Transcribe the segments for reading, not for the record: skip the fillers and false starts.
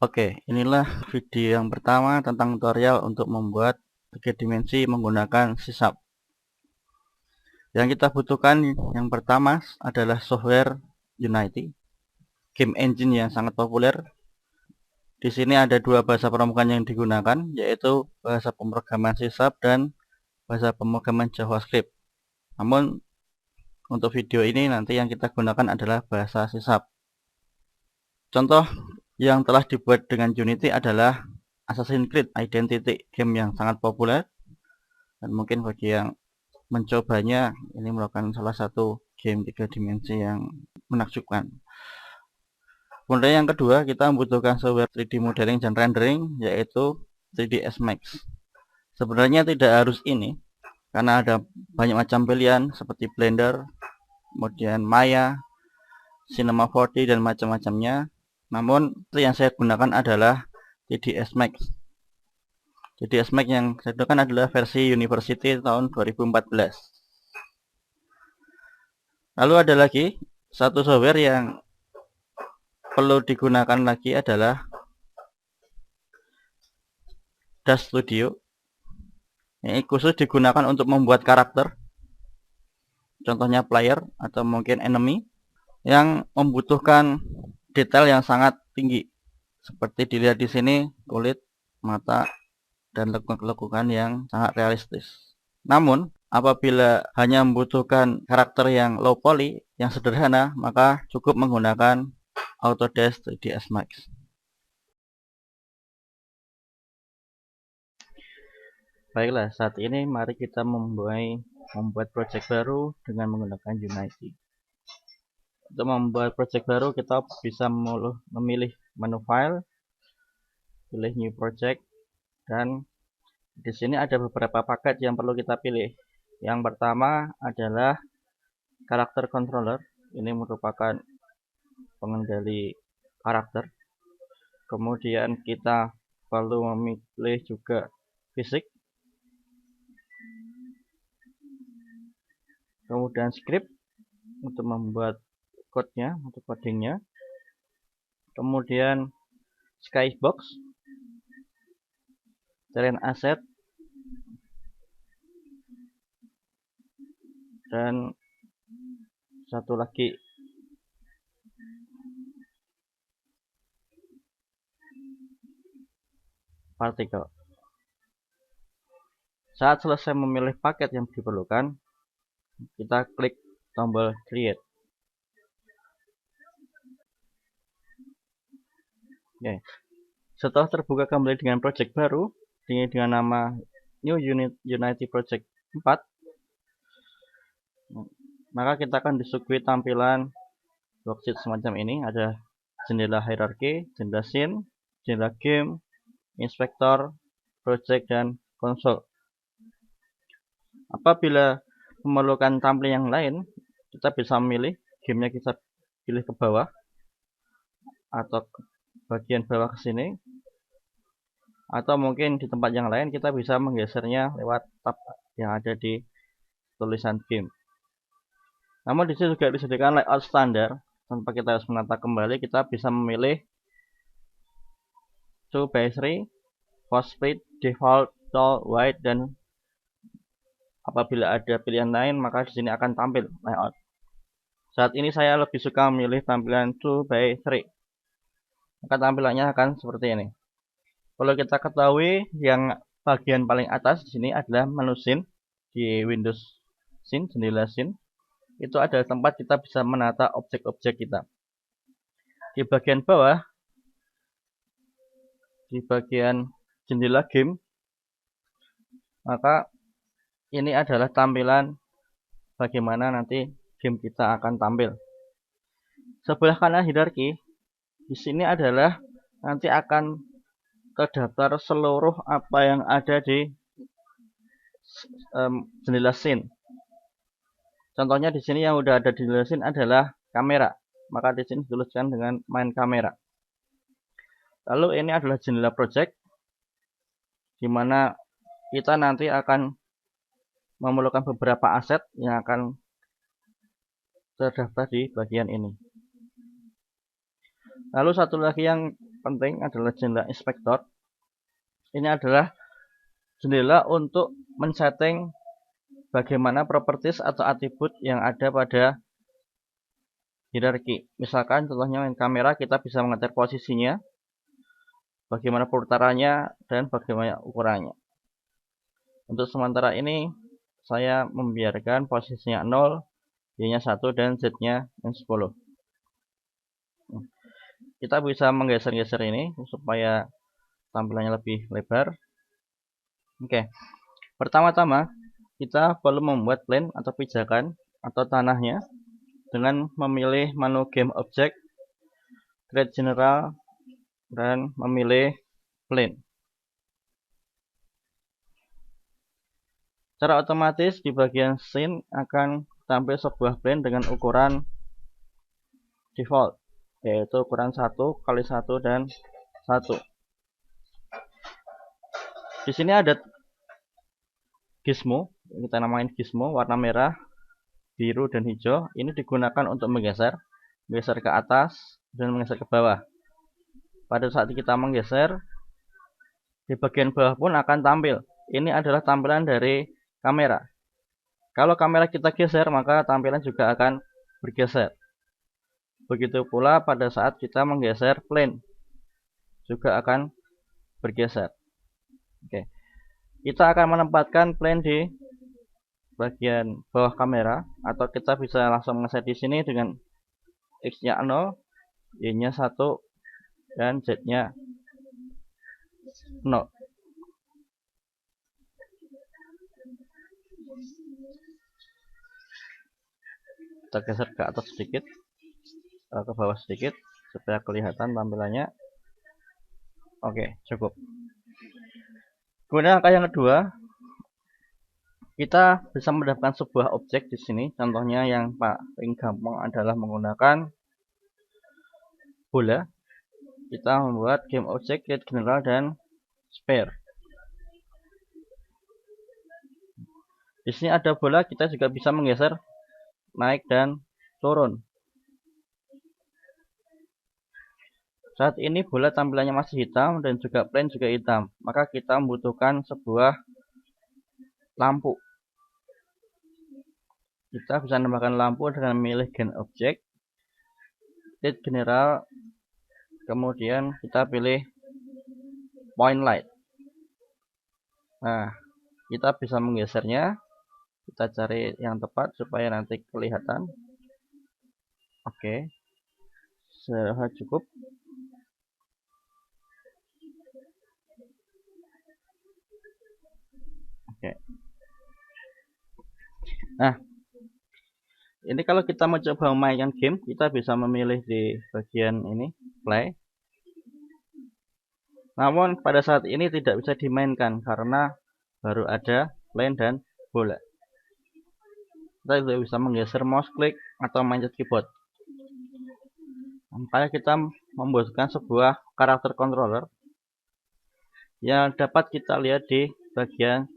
Oke, inilah video yang pertama tentang tutorial untuk membuat 3 dimensi menggunakan sysap. Yang kita butuhkan yang pertama adalah software Unity, game engine yang sangat populer. Di sini ada dua bahasa pemrograman yang digunakan, yaitu bahasa pemrograman sysap dan bahasa pemrograman JavaScript. Namun untuk video ini nanti yang kita gunakan adalah bahasa sysap. Contoh yang telah dibuat dengan Unity adalah Assassin's Creed Identity, game yang sangat populer, dan mungkin bagi yang mencobanya ini merupakan salah satu game 3 dimensi yang menakjubkan. Kemudian yang kedua, kita membutuhkan software 3D modeling dan rendering, yaitu 3ds Max. Sebenarnya tidak harus ini, karena ada banyak macam pilihan seperti Blender, kemudian Maya, Cinema 4D, dan macam-macamnya. Namun yang saya gunakan adalah 3ds Max. 3ds Max yang saya gunakan adalah versi University tahun 2014. Lalu ada lagi satu software yang perlu digunakan lagi adalah Dash Studio. Ini khusus digunakan untuk membuat karakter, contohnya player atau mungkin enemy, yang membutuhkan detail yang sangat tinggi. Seperti dilihat di sini, kulit, mata, dan lekukan yang sangat realistis. Namun, apabila hanya membutuhkan karakter yang low poly, yang sederhana, maka cukup menggunakan Autodesk 3ds Max. Baiklah, saat ini mari kita membuat project baru dengan menggunakan Unity. Untuk membuat project baru, kita bisa memilih menu file, pilih new project, dan di sini ada beberapa paket yang perlu kita pilih. Yang pertama adalah karakter controller. Ini merupakan pengendali karakter. Kemudian kita perlu memilih juga fisik. Kemudian script untuk membuat code-nya, untuk codingnya. Kemudian skybox, terrain asset, dan satu lagi partikel. Saat selesai memilih paket yang diperlukan, kita klik tombol create. Oke. Setelah terbuka kembali dengan project baru dengan nama New Unity Project 4, maka kita akan disuguhi tampilan worksheet semacam ini. Ada jendela hierarki, jendela scene, jendela game, inspektor, project, dan konsol. Apabila memerlukan tampilan yang lain, kita bisa memilih gamenya, kita pilih ke bawah atau ke bagian bawah ke sini, atau mungkin di tempat yang lain kita bisa menggesernya lewat tab yang ada di tulisan game. Namun di sini juga disediakan layout standar, tanpa kita harus menata kembali. Kita bisa memilih 2x3, force split, default, tall, wide, dan apabila ada pilihan lain maka di sini akan tampil layout. Saat ini saya lebih suka memilih tampilan 2x3. Maka tampilannya akan seperti ini. Kalau kita ketahui yang bagian paling atas di sini adalah menu scene di Windows Scene, jendela scene. Itu adalah tempat kita bisa menata objek-objek kita. Di bagian bawah, di bagian jendela game, maka ini adalah tampilan bagaimana nanti game kita akan tampil. Sebelah kanan hierarki, di sini adalah nanti akan terdaftar seluruh apa yang ada di jendela scene. Contohnya di sini yang udah ada di jendela scene adalah kamera. Maka di sini dituliskan dengan main kamera. Lalu ini adalah jendela project, di mana kita nanti akan memerlukan beberapa aset yang akan terdaftar di bagian ini. Lalu satu lagi yang penting adalah jendela inspektor. Ini adalah jendela untuk men-setting bagaimana properties atau atribut yang ada pada hierarki. Misalkan contohnya kamera, kita bisa mengatur posisinya, bagaimana putarannya, dan bagaimana ukurannya. Untuk sementara ini saya membiarkan posisinya 0, Y-nya 1, dan Z-nya 10. Kita bisa menggeser-geser ini supaya tampilannya lebih lebar. Oke. Pertama-tama kita perlu membuat plane atau pijakan atau tanahnya dengan memilih menu Game Object, Create General, dan memilih plane. Secara otomatis di bagian scene akan tampil sebuah plane dengan ukuran default, yaitu ukuran 1x1 dan 1. Di sini ada gizmo, kita namain gizmo, warna merah, biru, dan hijau. Ini digunakan untuk menggeser ke atas dan menggeser ke bawah. Pada saat kita menggeser, di bagian bawah pun akan tampil. Ini adalah tampilan dari kamera. Kalau kamera kita geser, maka tampilan juga akan bergeser. Begitu pula pada saat kita menggeser plane, juga akan bergeser. Oke. Kita akan menempatkan plane di bagian bawah kamera, atau kita bisa langsung ngeset di sini dengan X-nya 0, Y-nya 1, dan Z-nya 0. Kita geser ke atas sedikit, ke bawah sedikit, supaya kelihatan tampilannya. Oke, cukup. Kemudian langkah yang kedua, kita bisa mendapatkan sebuah objek di sini. Contohnya yang paling gampang adalah menggunakan bola. Kita membuat Game Object, Create General, dan Sphere. Di sini ada bola, kita juga bisa menggeser naik dan turun. Saat ini bola tampilannya masih hitam dan juga plane juga hitam, maka kita membutuhkan sebuah lampu. Kita bisa menambahkan lampu dengan memilih Game Object, Create General, kemudian kita pilih Point Light. Nah, kita bisa menggesernya. Kita cari yang tepat supaya nanti kelihatan. Oke, sudah cukup. Oke. Nah, ini kalau kita mau coba memainkan game, kita bisa memilih di bagian ini, play. Namun pada saat ini tidak bisa dimainkan karena baru ada plane dan bola. Kita juga bisa menggeser mouse click atau mencet keyboard. Makanya kita membutuhkan sebuah karakter controller yang dapat kita lihat di bagian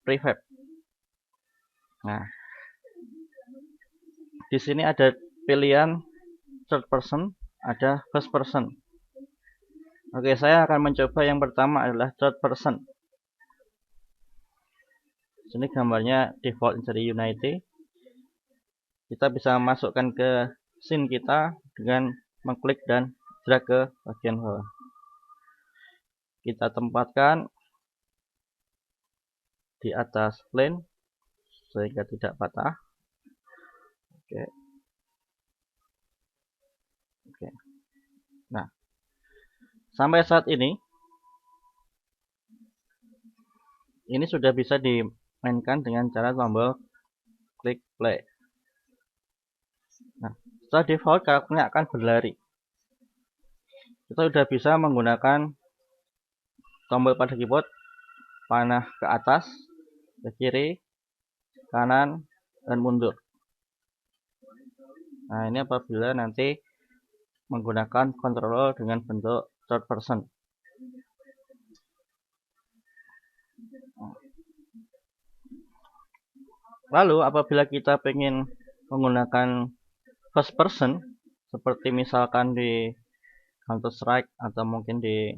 prefab. Nah, di sini ada pilihan third person, ada first person. Oke, saya akan mencoba yang pertama adalah third person. Sini gambarnya default dari Unity. Kita bisa masukkan ke scene kita dengan mengklik dan drag ke bagian bawah. Kita tempatkan di atas plane sehingga tidak patah. Oke. Nah, sampai saat ini sudah bisa dimainkan dengan cara tombol klik play. Nah, setelah default karakternya akan berlari. Kita sudah bisa menggunakan tombol pada keyboard, panah ke atas, ke kiri, kanan, dan mundur. Nah, ini apabila nanti menggunakan controller dengan bentuk third person. Lalu apabila kita ingin menggunakan first person, seperti misalkan di Counter Strike atau mungkin di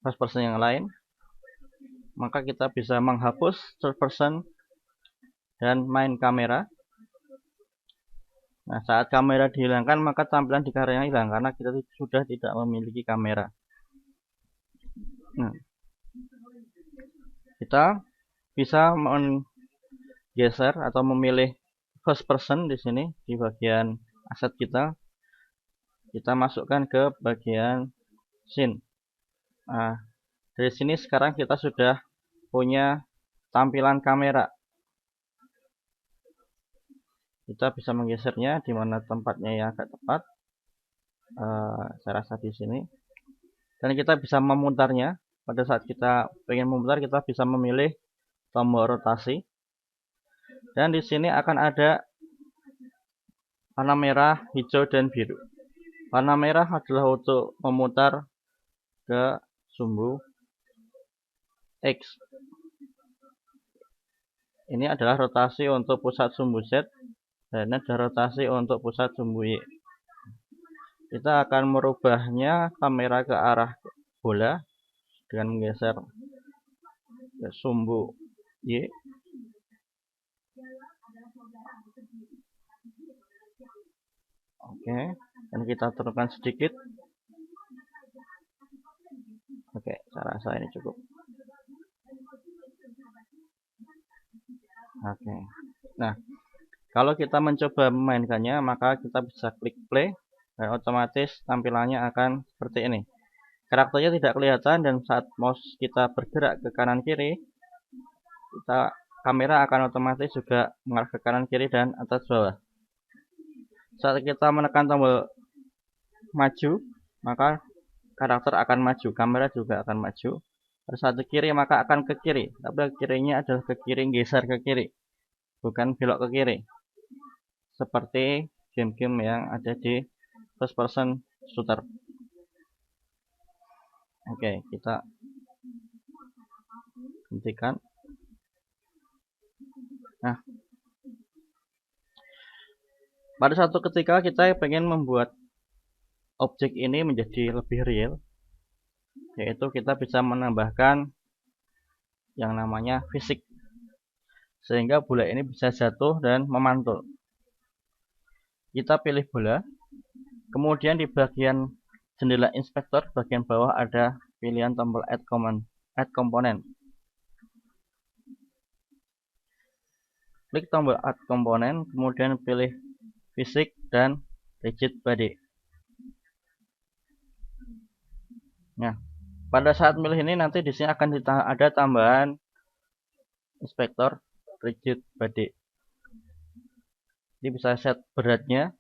first person yang lain, maka kita bisa menghapus third person dan main kamera. Nah, saat kamera dihilangkan maka tampilan di karyanya hilang karena kita sudah tidak memiliki kamera. Nah, kita bisa menggeser atau memilih first person di sini di bagian aset kita. Kita masukkan ke bagian scene. Nah, dari sini sekarang kita sudah punya tampilan kamera. Kita bisa menggesernya di mana tempatnya yang agak tepat. Saya rasa di sini. Dan kita bisa memutarnya. Pada saat kita ingin memutar, kita bisa memilih tombol rotasi. Dan di sini akan ada warna merah, hijau, dan biru. Warna merah adalah untuk memutar ke sumbu X. Ini adalah rotasi untuk pusat sumbu Z. Dan ini adalah rotasi untuk pusat sumbu Y. Kita akan merubahnya kamera ke arah bola dengan menggeser ke sumbu Y. Oke, dan kita turunkan sedikit. Oke, saya rasa ini cukup. Oke. Nah, kalau kita mencoba memainkannya, maka kita bisa klik play dan otomatis tampilannya akan seperti ini. Karakternya tidak kelihatan dan saat mouse kita bergerak ke kanan kiri, kamera akan otomatis juga mengarah ke kanan kiri dan atas bawah. Saat kita menekan tombol maju, maka karakter akan maju, kamera juga akan maju. Pada saat ke kiri maka akan ke kiri, tapi kirinya adalah ke kiri, geser ke kiri, bukan belok ke kiri. Seperti game-game yang ada di first person shooter. Oke, kita hentikan. Nah, pada suatu ketika kita pengen membuat objek ini menjadi lebih real, yaitu kita bisa menambahkan yang namanya fisik, sehingga bola ini bisa jatuh dan memantul. Kita pilih bola, kemudian di bagian jendela inspektor bagian bawah ada pilihan tombol add component. Klik tombol add component, kemudian pilih fisik dan rigid body. Nah, pada saat milih ini nanti di sini akan ada tambahan inspektor rigid body. Ini bisa set beratnya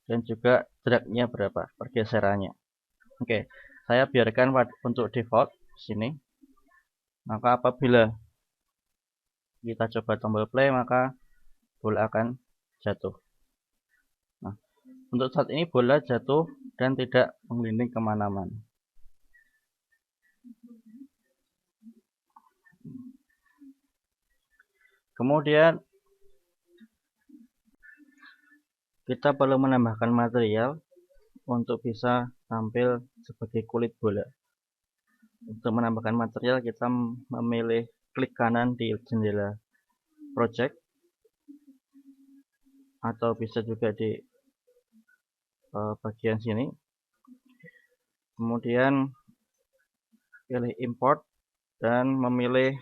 dan juga dragnya berapa, pergeserannya. Oke, saya biarkan untuk default di sini. Maka apabila kita coba tombol play, maka bola akan jatuh. Nah, untuk saat ini bola jatuh dan tidak menggelinding kemana-mana. Kemudian kita perlu menambahkan material untuk bisa tampil sebagai kulit bola. Untuk menambahkan material kita memilih klik kanan di jendela project, atau bisa juga di bagian sini. Kemudian pilih import dan memilih,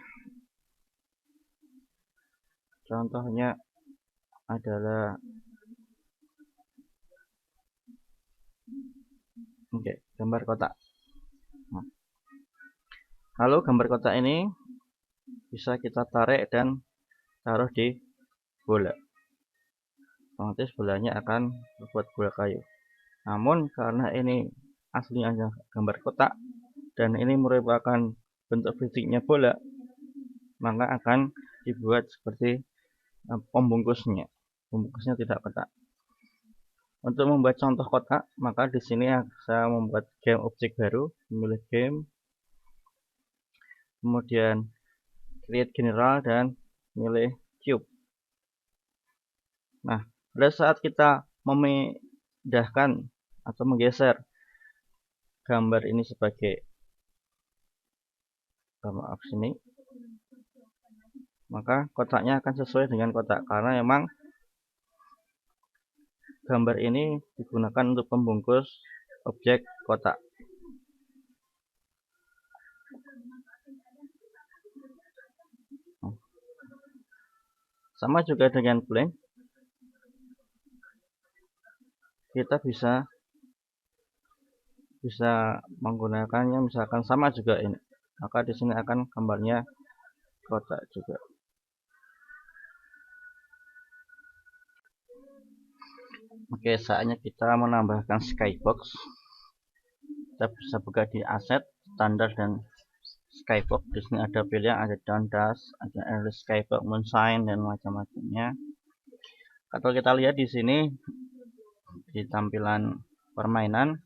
contohnya adalah gambar kotak. Nah, lalu gambar kotak ini bisa kita tarik dan taruh di bola. Otomatis bolanya akan membuat bola kayu. Namun karena ini aslinya gambar kotak dan ini merupakan bentuk fisiknya bola, maka akan dibuat seperti pembungkusnya. Pembungkusnya tidak kotak. Untuk membuat contoh kotak, maka di sini saya membuat game objek baru, memilih game, kemudian create general dan milih cube. Nah, pada saat kita memindahkan atau menggeser gambar ini sebagai maaf sini, maka kotaknya akan sesuai dengan kotak karena memang gambar ini digunakan untuk pembungkus objek kotak. Sama juga dengan blank, kita bisa menggunakannya misalkan sama juga ini, maka di sini akan gambarnya kotak juga. Oke, saatnya kita menambahkan skybox. Kita bisa buka di aset, standar, dan skybox. Di sini ada pilihan, ada Dondas, ada Airless Skybox, Moonshine, dan macam-macamnya. Kalau kita lihat di sini di tampilan permainan,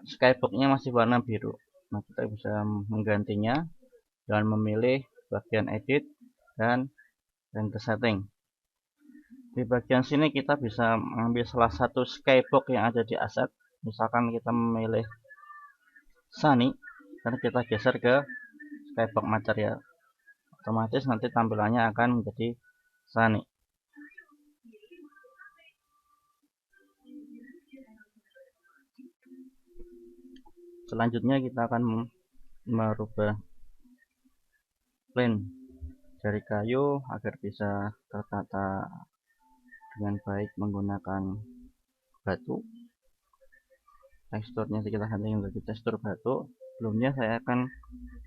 skyboxnya masih warna biru. Nah, kita bisa menggantinya dengan memilih bagian edit dan render setting. Di bagian sini kita bisa mengambil salah satu skybox yang ada di aset. Misalkan kita memilih Sunny dan kita geser ke skybox material, otomatis nanti tampilannya akan menjadi Sunny. Selanjutnya kita akan merubah plane dari kayu agar bisa tertata dengan baik menggunakan batu. Teksturnya kita ganti menjadi tekstur batu. Sebelumnya saya akan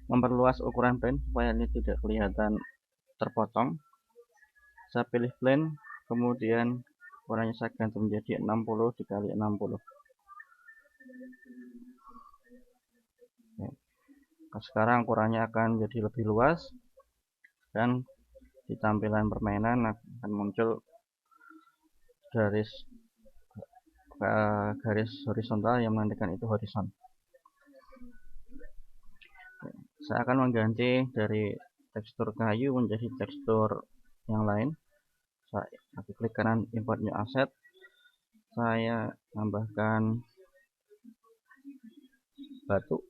memperluas ukuran plane supaya ini tidak kelihatan terpotong. Saya pilih plane, kemudian ukurannya saya ganti menjadi 60 dikali 60. Nah, sekarang ukurannya akan menjadi lebih luas dan di tampilan permainan akan muncul garis horizontal yang menandakan itu horizon. Saya akan mengganti dari tekstur kayu menjadi tekstur yang lain. Saya klik kanan import new asset, saya tambahkan batu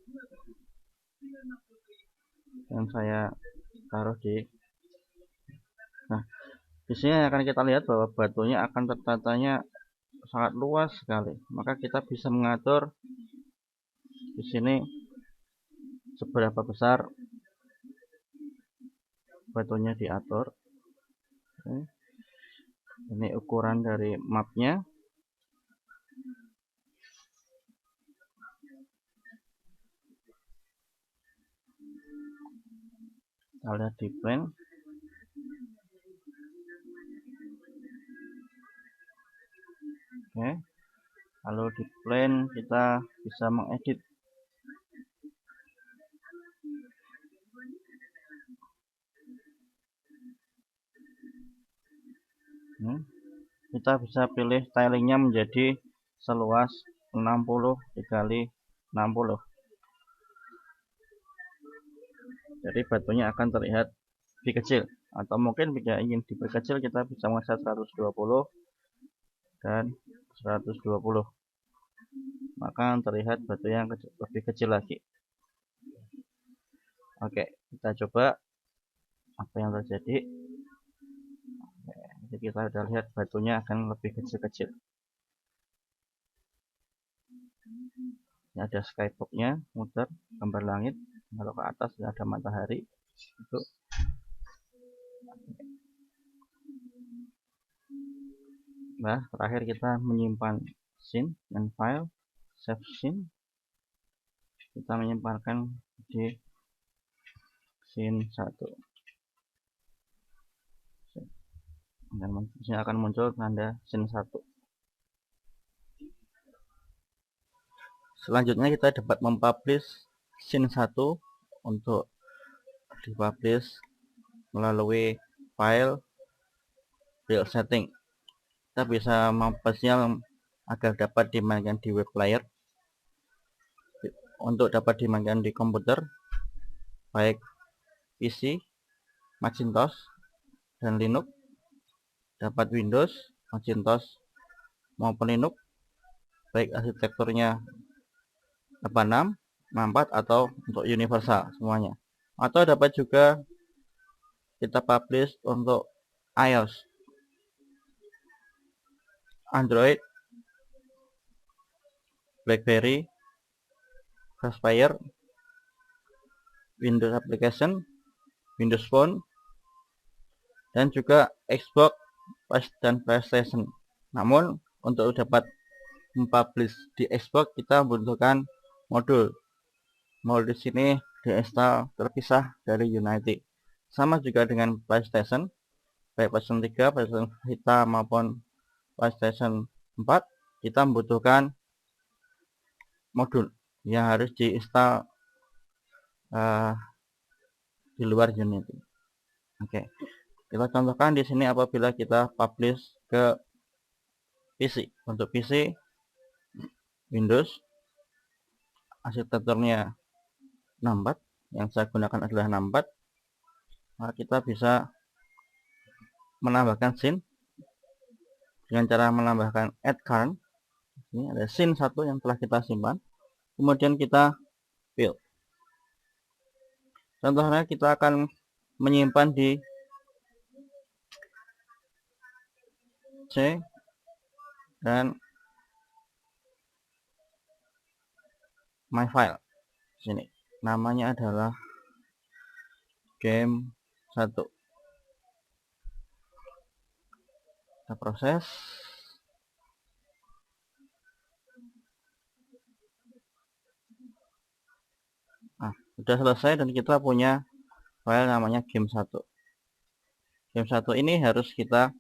dan saya taruh di. Nah, di sini akan kita lihat bahwa batunya akan tertatanya sangat luas sekali. Maka kita bisa mengatur di sini seberapa besar batunya diatur. Oke. Ini ukuran dari mapnya. Kita lihat di plane. Oke. Lalu di plane kita bisa mengedit. Kita bisa pilih tilingnya menjadi seluas 60 dikali 60. Jadi batunya akan terlihat lebih kecil, atau mungkin jika ingin diperkecil kita bisa mengeset 120 dan 120, maka terlihat batu yang lebih kecil lagi. Oke, kita coba apa yang terjadi. Jadi kita sudah lihat batunya akan lebih kecil-kecil. Ini ada skyboxnya, muter gambar langit. Kalau ke atas ada matahari. Itu. Nah, terakhir kita menyimpan scene dan file, save scene. Kita menyimpankan di scene 1. Dan disini akan muncul tanda scene 1. Selanjutnya kita dapat mempublish scene 1 untuk dipublish melalui file build setting. Kita bisa mempublishnya agar dapat dimainkan di web player. Untuk dapat dimainkan di komputer baik PC, Macintosh, dan Linux, dapat Windows, Macintosh, maupun Linux, baik arsitekturnya 86, 64 atau untuk universal semuanya. Atau dapat juga kita publish untuk iOS, Android, BlackBerry, Crossfire, Windows Application, Windows Phone, dan juga Xbox dan PlayStation. Namun untuk dapat mempublish di Xbox kita membutuhkan modul. Modul di sini diinstal terpisah dari Unity. Sama juga dengan PlayStation, baik PlayStation 3, PlayStation Vita maupun PlayStation 4, kita membutuhkan modul yang harus diinstal di luar Unity. Oke, kita contohkan di sini apabila kita publish ke PC. Untuk PC Windows, arsitekturnya 64, yang saya gunakan adalah 64. Maka kita bisa menambahkan scene dengan cara menambahkan add current. Ini ada scene 1 yang telah kita simpan, kemudian kita build. Contohnya kita akan menyimpan di C dan my file. Sini namanya adalah game 1. Kita proses. Nah, sudah selesai dan kita punya file namanya game 1. Game 1 ini harus kita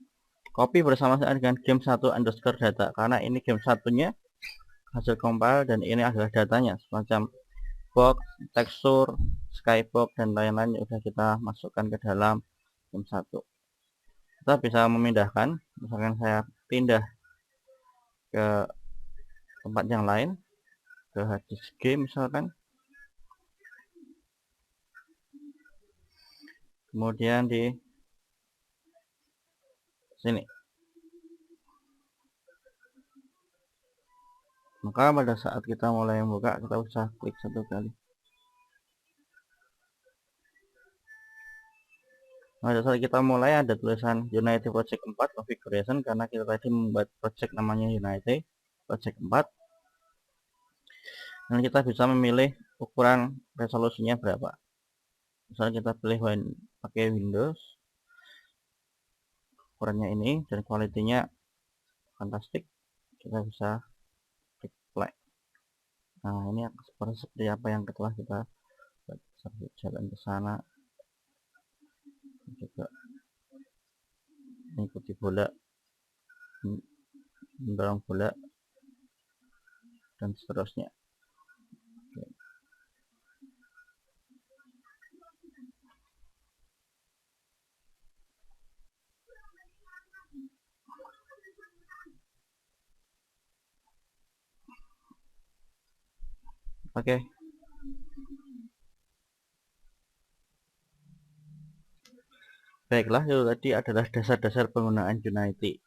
copy bersama-sama dengan game 1 underscore data, karena ini game satunya hasil compile dan ini adalah datanya, semacam box, tekstur, skybox dan lain-lain yang sudah kita masukkan ke dalam game 1. Kita bisa memindahkan, misalkan saya pindah ke tempat yang lain, ke harddisk game misalkan, kemudian di sini, maka pada saat kita mulai membuka kita bisa klik 1 kali. Pada saat kita mulai ada tulisan Unity Project 4 Configuration, karena kita tadi membuat project namanya Unity Project 4, dan kita bisa memilih ukuran resolusinya berapa. Misalnya kita pilih pakai Windows, ukurannya ini dan kualitinya fantastik, kita bisa klik play. Nah, ini seperti apa yang telah kita jalan ke sana, juga mengikuti bola, mendorong bola, dan seterusnya. Oke. Baiklah, itu tadi adalah dasar-dasar penggunaan Unity.